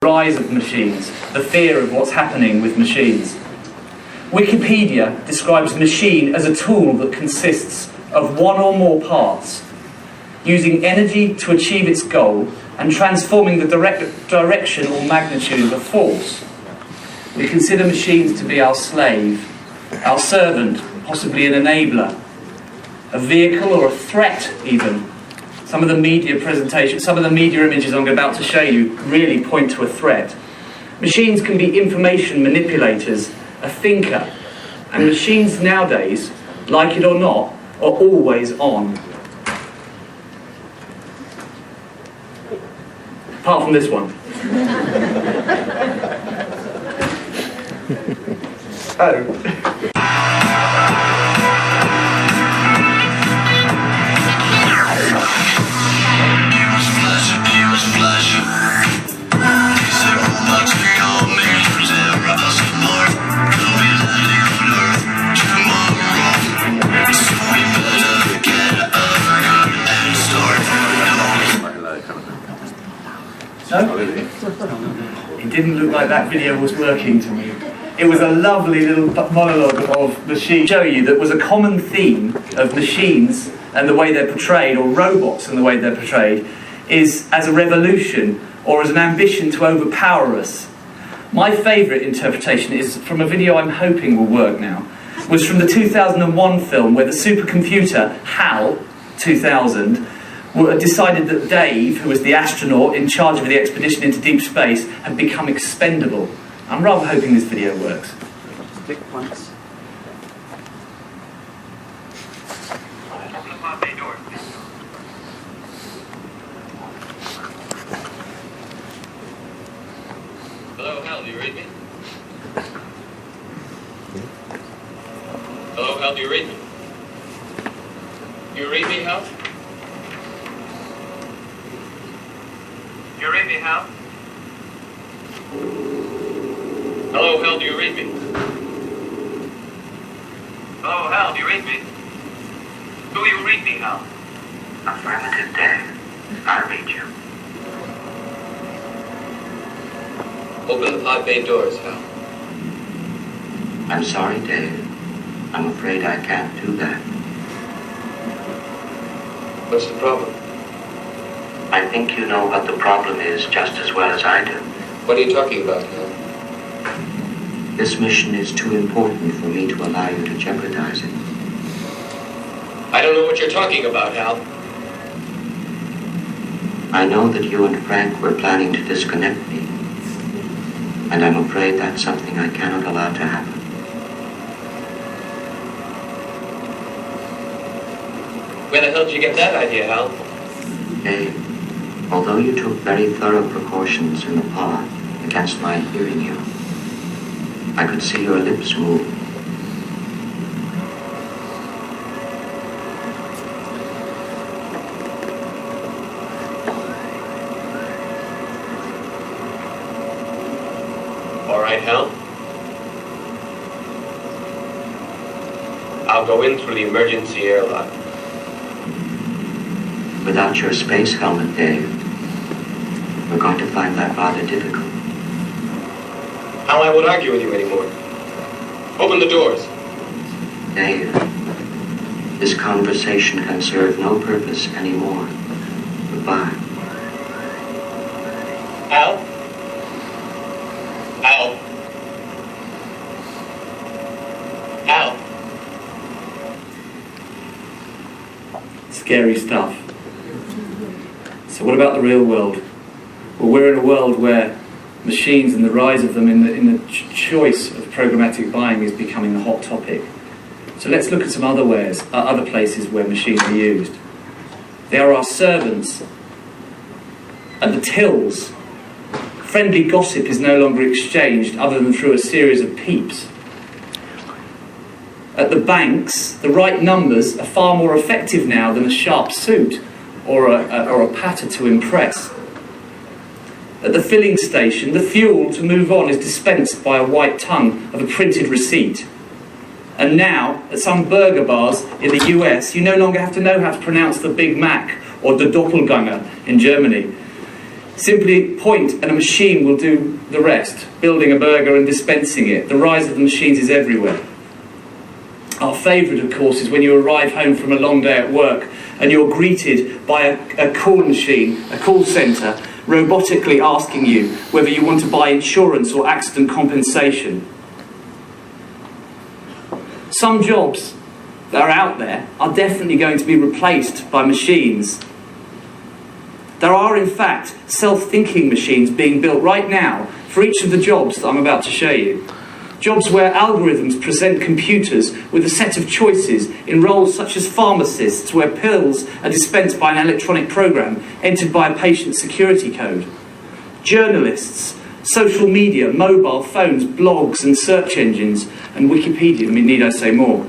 Rise of machines, the fear of what's happening with machines. Wikipedia describes a machine as a tool that consists of one or more parts, using energy to achieve its goal and transforming the direction or magnitude of a force. We consider machines to be our slave, our servant, possibly an enabler, a vehicle or a threat even. Some of the media presentations, some of the media images I'm about to show you really point to a threat. Machines can be information manipulators, a thinker, and machines nowadays, like it or not, are always on. Apart from this one. Oh. No? It didn't look like that video was working to me. It was a lovely little monologue of machines. Show you that was a common theme of machines and the way they're portrayed, or robots and the way they're portrayed, is as a revolution or as an ambition to overpower us. My favourite interpretation is from a video I'm hoping will work now. Was from the 2001 film where the supercomputer HAL 2000 decided that Dave, who was the astronaut in charge of the expedition into deep space, had become expendable. I'm rather hoping this video works. Click once. Hello, Hal, do you read me? Hello, Hal, do you read me? You read me, Hal? You read me, Hal? Hello, Hal, do you read me? Hello, Hal, do you read me? Do you read me, Hal? Affirmative, Dave. I read you. Open the pod bay doors, Hal. I'm sorry, Dave. I'm afraid I can't do that. What's the problem? I think you know what the problem is just as well as I do. What are you talking about, Hal? This mission is too important for me to allow you to jeopardize it. I don't know what you're talking about, Hal. I know that you and Frank were planning to disconnect me, and I'm afraid that's something I cannot allow to happen. Where the hell did you get that idea, Hal? Dave, although you took very thorough precautions in the pod against my hearing you, I could see your lips move. All right, Hal. I'll go in through the emergency airlock. Without your space helmet, Dave, we're going to find that rather difficult. Hal, I won't argue with you anymore. Open the doors. Dave, this conversation can serve no purpose anymore. Goodbye. Hal? Hal? Hal? Scary stuff. So what about the real world? Well, we're in a world where machines and the rise of them in the choice of programmatic buying is becoming the hot topic. So let's look at some other places where machines are used. They are our servants. At the tills, friendly gossip is no longer exchanged other than through a series of peeps. At the banks, the right numbers are far more effective now than a sharp suit or a patter to impress. At the filling station, the fuel to move on is dispensed by a white tongue of a printed receipt. And now, at some burger bars in the US, you no longer have to know how to pronounce the Big Mac or the Doppelganger in Germany. Simply point and a machine will do the rest, building a burger and dispensing it. The rise of the machines is everywhere. Our favourite, of course, is when you arrive home from a long day at work and you're greeted by a call machine, a call centre, robotically asking you whether you want to buy insurance or accident compensation. Some jobs that are out there are definitely going to be replaced by machines. There are, in fact, self-thinking machines being built right now for each of the jobs that I'm about to show you. Jobs where algorithms present computers with a set of choices in roles such as pharmacists, where pills are dispensed by an electronic program entered by a patient security code. Journalists, social media, mobile phones, blogs and search engines, and Wikipedia, need I say more.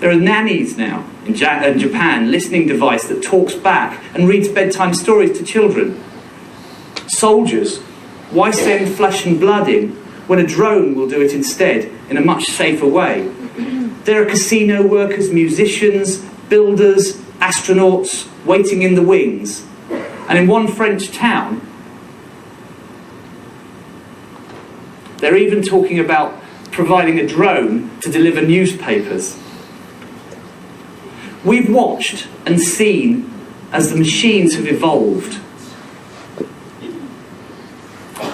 There are nannies now in Japan, listening device that talks back and reads bedtime stories to children. Soldiers, why send flesh and blood in when a drone will do it instead in a much safer way? There are casino workers, musicians, builders, astronauts waiting in the wings. And in one French town, they're even talking about providing a drone to deliver newspapers. We've watched and seen as the machines have evolved.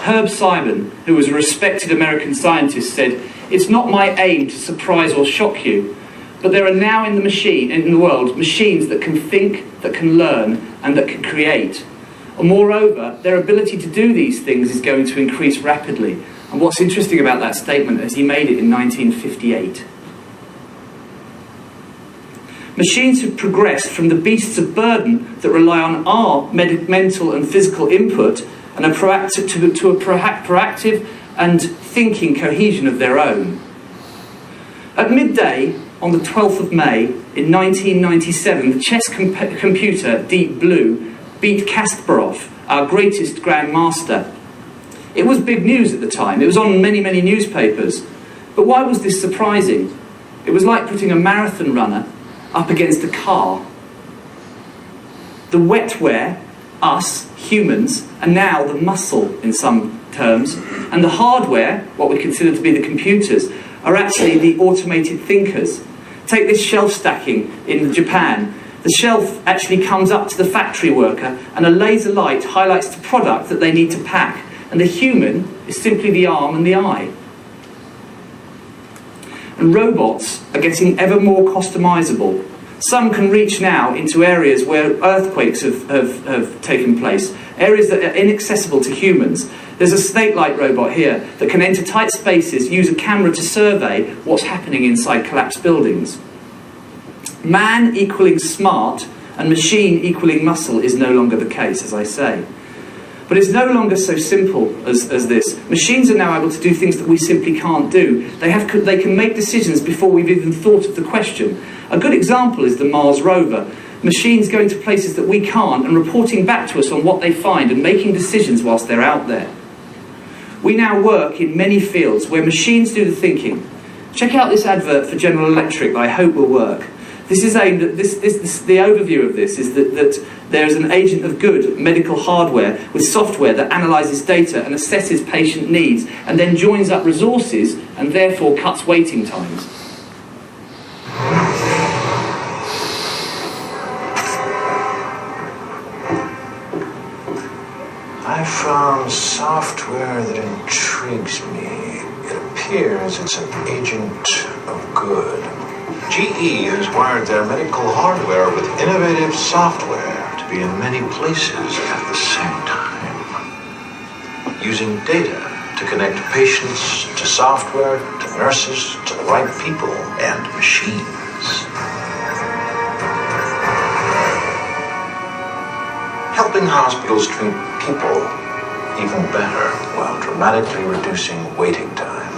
Herb Simon, who was a respected American scientist, said, "It's not my aim to surprise or shock you, but there are now in the world, machines that can think, that can learn, and that can create. And moreover, their ability to do these things is going to increase rapidly." And what's interesting about that statement is he made it in 1958. Machines have progressed from the beasts of burden that rely on our mental and physical input and are proactive to a proactive and thinking cohesion of their own. At midday, on the 12th of May, in 1997, the chess computer Deep Blue beat Kasparov, our greatest grandmaster. It was big news at the time. It was on many, many newspapers. But why was this surprising? It was like putting a marathon runner up against a car. The wetware, us, humans, and now the muscle in some terms, and the hardware, what we consider to be the computers, are actually the automated thinkers. Take this shelf stacking in Japan. The shelf actually comes up to the factory worker and a laser light highlights the product that they need to pack, and the human is simply the arm and the eye. And robots are getting ever more customizable. Some can reach now into areas where earthquakes have taken place, areas that are inaccessible to humans. There's a snake-like robot here that can enter tight spaces, use a camera to survey what's happening inside collapsed buildings. Man equaling smart and machine equaling muscle is no longer the case, as I say. But it's no longer so simple as this. Machines are now able to do things that we simply can't do. They can make decisions before we've even thought of the question. A good example is the Mars rover. Machines going to places that we can't and reporting back to us on what they find and making decisions whilst they're out there. We now work in many fields where machines do the thinking. Check out this advert for General Electric that I hope will work. This is aimed at the overview of this is that there is an agent of good medical hardware with software that analyses data and assesses patient needs and then joins up resources and therefore cuts waiting times. I found software that intrigues me. It appears it's an agent of good. GE has wired their medical hardware with innovative software to be in many places at the same time. Using data to connect patients to software, to nurses, to the right people and machines. Helping hospitals treat people even better while dramatically reducing waiting time.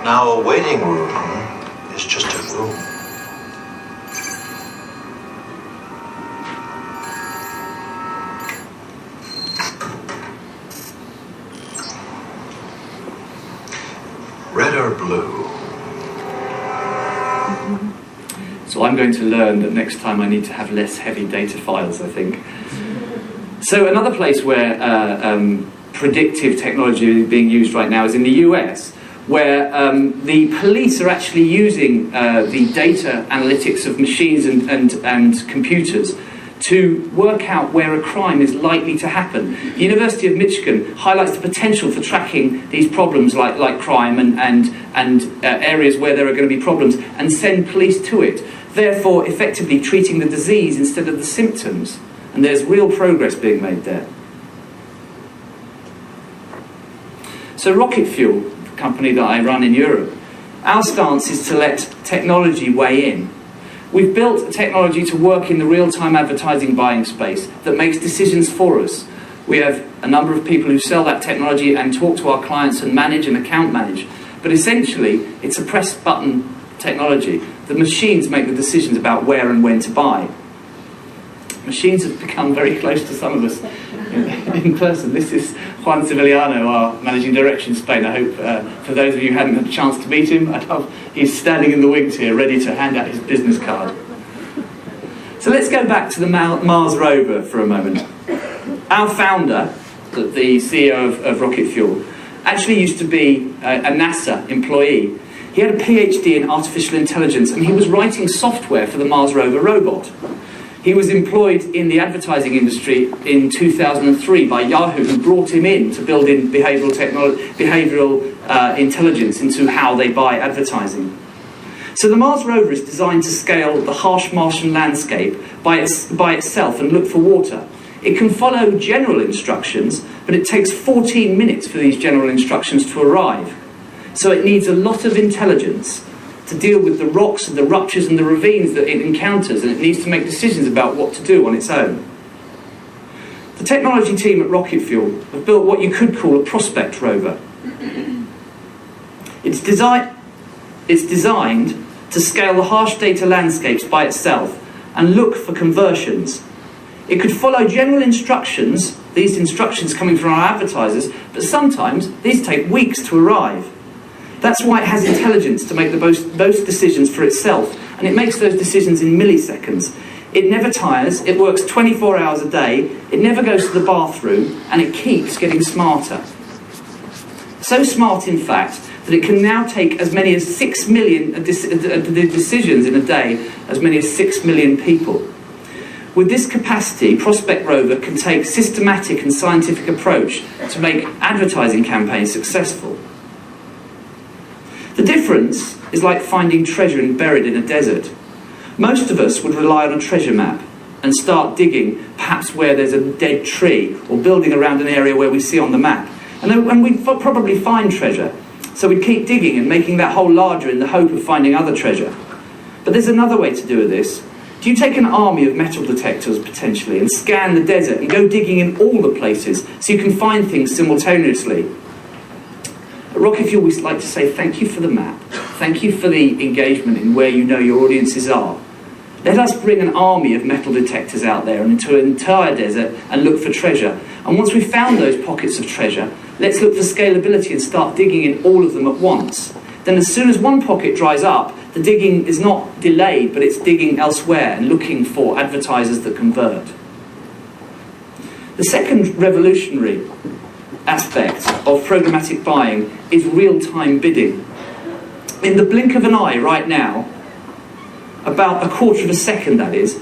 Now a waiting room is just a room. Red or blue? So I'm going to learn that next time I need to have less heavy data files, I think. So another place where predictive technology is being used right now is in the US, where the police are actually using the data analytics of machines and computers to work out where a crime is likely to happen. The University of Michigan highlights the potential for tracking these problems like crime and areas where there are going to be problems and send police to it, therefore effectively treating the disease instead of the symptoms. And there's real progress being made there. So Rocket Fuel, the company that I run in Europe, our stance is to let technology weigh in. We've built a technology to work in the real-time advertising buying space that makes decisions for us. We have a number of people who sell that technology and talk to our clients and manage and account manage. But essentially, it's a press-button technology. The machines make the decisions about where and when to buy. Machines have become very close to some of us in person. This is Juan Civiliano, our managing director in Spain. I hope for those of you who hadn't had a chance to meet him, he's standing in the wings here ready to hand out his business card. So let's go back to the Mars rover for a moment. Our founder, the CEO of Rocket Fuel, actually used to be a NASA employee. He had a PhD in artificial intelligence and he was writing software for the Mars rover robot. He was employed in the advertising industry in 2003 by Yahoo, who brought him in to build in behavioural intelligence into how they buy advertising. So the Mars rover is designed to scale the harsh Martian landscape by itself and look for water. It can follow general instructions, but it takes 14 minutes for these general instructions to arrive. So it needs a lot of intelligence to deal with the rocks and the ruptures and the ravines that it encounters, and it needs to make decisions about what to do on its own. The technology team at Rocket Fuel have built what you could call a prospect rover. It's designed to scale the harsh data landscapes by itself and look for conversions. It could follow general instructions, these instructions coming from our advertisers, but sometimes these take weeks to arrive. That's why it has intelligence to make those decisions for itself, and it makes those decisions in milliseconds. It never tires, it works 24 hours a day, it never goes to the bathroom, and it keeps getting smarter. So smart, in fact, that it can now take as many as 6 million decisions in a day, as many as 6 million people. With this capacity, Prospect Rover can take systematic and scientific approach to make advertising campaigns successful. The difference is like finding treasure buried in a desert. Most of us would rely on a treasure map and start digging, perhaps where there's a dead tree, or building around an area where we see on the map. And we'd probably find treasure. So we'd keep digging and making that hole larger in the hope of finding other treasure. But there's another way to do this. Do you take an army of metal detectors, potentially, and scan the desert and go digging in all the places so you can find things simultaneously? At Rocket Fuel, we like to say thank you for the map. Thank you for the engagement in where you know your audiences are. Let us bring an army of metal detectors out there and into an entire desert and look for treasure. And once we've found those pockets of treasure, let's look for scalability and start digging in all of them at once. Then as soon as one pocket dries up, the digging is not delayed, but it's digging elsewhere and looking for advertisers that convert. The second revolutionary aspect of programmatic buying is real-time bidding. In the blink of an eye right now, about a quarter of a second that is,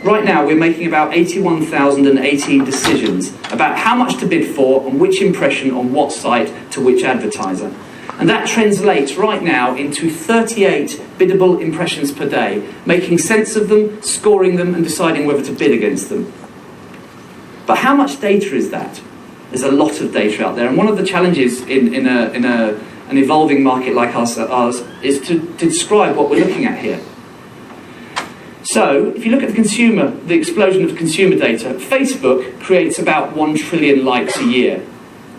right now we're making about 81,018 decisions about how much to bid for and which impression on what site to which advertiser. And that translates right now into 38 biddable impressions per day, making sense of them, scoring them and deciding whether to bid against them. But how much data is that? There's a lot of data out there, and one of the challenges in an evolving market like ours is to describe what we're looking at here. So, if you look at the explosion of consumer data, Facebook creates about 1 trillion likes a year.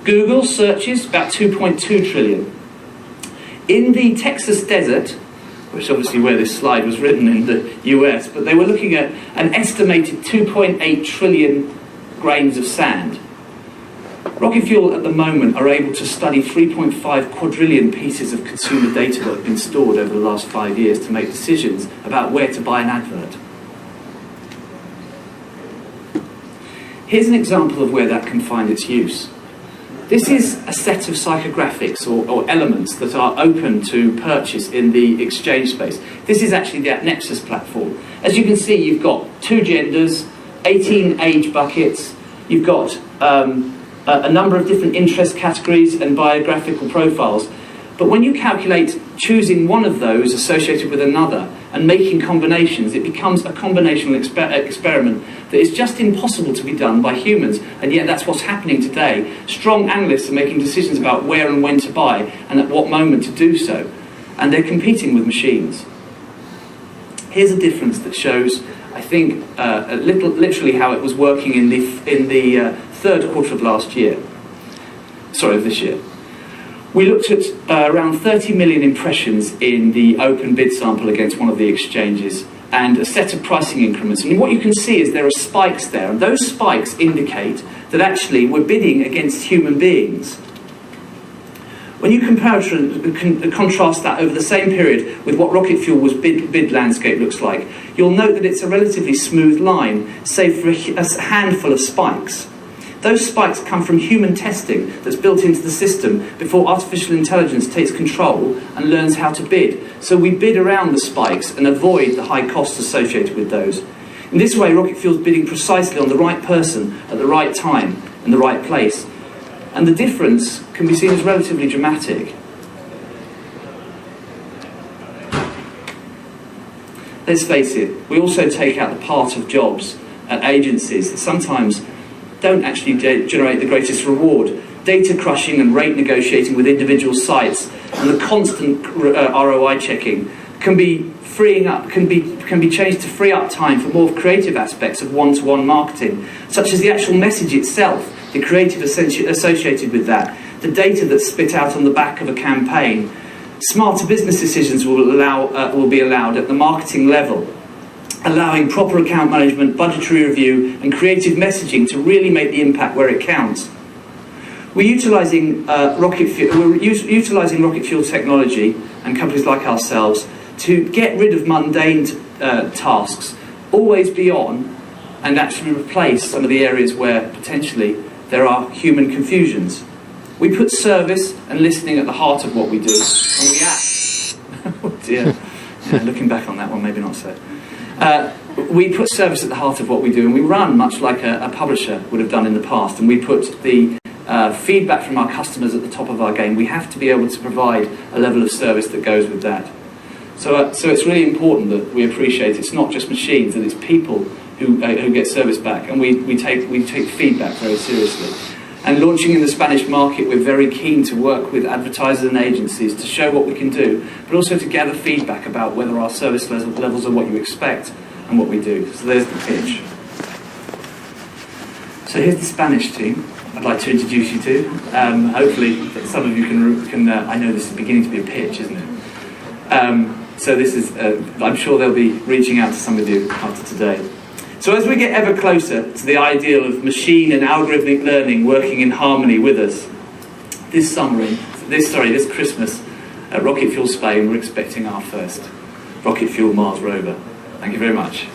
Google searches about 2.2 trillion. In the Texas desert, which is obviously where this slide was written in the US, but they were looking at an estimated 2.8 trillion grains of sand. Rocket Fuel at the moment are able to study 3.5 quadrillion pieces of consumer data that have been stored over the last 5 years to make decisions about where to buy an advert. Here's an example of where that can find its use. This is a set of psychographics or elements that are open to purchase in the exchange space. This is actually the Nexus platform. As you can see, you've got 2 genders, 18 age buckets, you've got a number of different interest categories and biographical profiles. But when you calculate choosing one of those associated with another and making combinations, it becomes a combinational experiment that is just impossible to be done by humans. And yet that's what's happening today. Strong analysts are making decisions about where and when to buy and at what moment to do so. And they're competing with machines. Here's a difference that shows, I think, literally how it was working in the third quarter of last year. Sorry, of this year. We looked at around 30 million impressions in the open bid sample against one of the exchanges and a set of pricing increments. And what you can see is there are spikes there, and those spikes indicate that actually we're bidding against human beings. When you contrast that over the same period with what rocket fuel's bid landscape looks like, you'll note that it's a relatively smooth line, save for a handful of spikes. Those spikes come from human testing that's built into the system before artificial intelligence takes control and learns how to bid. So we bid around the spikes and avoid the high costs associated with those. In this way, rocket fuel's bidding precisely on the right person at the right time and the right place. And the difference can be seen as relatively dramatic. Let's face it, we also take out the part of jobs at agencies that sometimes don't actually generate the greatest reward. Data crushing and rate negotiating with individual sites and the constant ROI checking can be changed to free up time for more creative aspects of one-to-one marketing, such as the actual message itself, the creative associated with that, the data that's spit out on the back of a campaign. Smarter business decisions will be allowed at the marketing level, allowing proper account management, budgetary review, and creative messaging to really make the impact where it counts. We're utilising rocket fuel technology and companies like ourselves to get rid of mundane tasks, always be on, and actually replace some of the areas where potentially there are human confusions. We put service and listening at the heart of what we do, and we act. Oh dear. Yeah, looking back on that one, maybe not so. We put service at the heart of what we do, and we run much like a publisher would have done in the past, and we put the feedback from our customers at the top of our game. We have to be able to provide a level of service that goes with that. So it's really important that we appreciate it's not just machines, that it's people who get service back, and we take feedback very seriously. And launching in the Spanish market, we're very keen to work with advertisers and agencies to show what we can do, but also to gather feedback about whether our service levels are what you expect and what we do. So there's the pitch. So here's the Spanish team I'd like to introduce you to. Hopefully some of you can I know this is beginning to be a pitch, isn't it? So this is, I'm sure they'll be reaching out to some of you after today. So as we get ever closer to the ideal of machine and algorithmic learning working in harmony with us, this Christmas at Rocket Fuel Spain, we're expecting our first Rocket Fuel Mars rover. Thank you very much.